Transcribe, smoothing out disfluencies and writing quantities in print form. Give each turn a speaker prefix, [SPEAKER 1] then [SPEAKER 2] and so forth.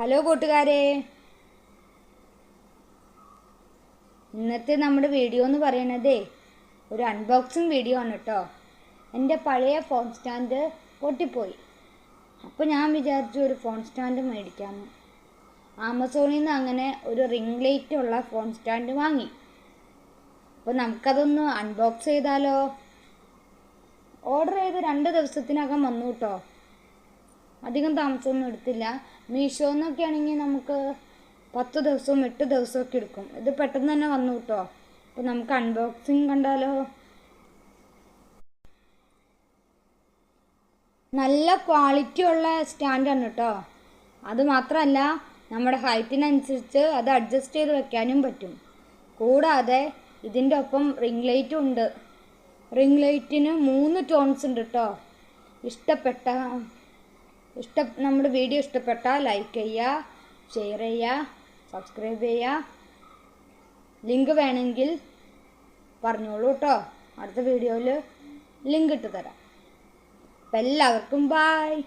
[SPEAKER 1] Hello കൂട്ടുകാരെ, ഇന്നത്തെ നമ്മുടെ വീഡിയോ എന്ന് പറയുന്നതേ ഒരു അൺബോക്സിങ് വീഡിയോ ആണ് കേട്ടോ. എൻ്റെ പഴയ ഫോൺ സ്റ്റാൻഡ് പൊട്ടിപ്പോയി. അപ്പോൾ ഞാൻ വിചാരിച്ചു ഒരു ഫോൺ സ്റ്റാൻഡ് മേടിക്കാമെന്ന്. ആമസോണിൽ നിന്ന് അങ്ങനെ ഒരു റിംഗ് ലൈറ്റ് ഉള്ള ഫോൺ സ്റ്റാൻഡ് വാങ്ങി. അപ്പോൾ നമുക്കതൊന്ന് അൺബോക്സ് ചെയ്താലോ? ഓർഡർ ചെയ്ത് 2 ദിവസത്തിനകം വന്നു കേട്ടോ. അധികം താമസമൊന്നും എടുത്തില്ല. മീഷോ എന്നൊക്കെ ആണെങ്കിൽ നമുക്ക് 10 ദിവസവും 8 ദിവസമൊക്കെ എടുക്കും. ഇത് പെട്ടെന്ന് തന്നെ വന്നു കേട്ടോ. അപ്പോൾ നമുക്ക് അൺബോക്സിങ് കണ്ടാലോ? നല്ല ക്വാളിറ്റി ഉള്ള സ്റ്റാൻഡാണ് കേട്ടോ. അത് മാത്രമല്ല, നമ്മുടെ ഹൈറ്റിനനുസരിച്ച് അത് അഡ്ജസ്റ്റ് ചെയ്ത് വെക്കാനും പറ്റും. കൂടാതെ ഇതിൻ്റെ ഒപ്പം റിംഗ് ലൈറ്റും ഉണ്ട്. റിംഗ് ലൈറ്റിന് 3 ടോൺസ് ഉണ്ട് കേട്ടോ. നമ്മുടെ വീഡിയോ ഇഷ്ടപ്പെട്ടാൽ ലൈക്ക് ചെയ്യുക, ഷെയർ ചെയ്യുക, സബ്സ്ക്രൈബ് ചെയ്യുക. ലിങ്ക് വേണമെങ്കിൽ പറഞ്ഞോളൂ കേട്ടോ. അടുത്ത വീഡിയോയിൽ ലിങ്ക് ഇട്ട് തരാം. അപ്പം എല്ലാവർക്കും ബായ്.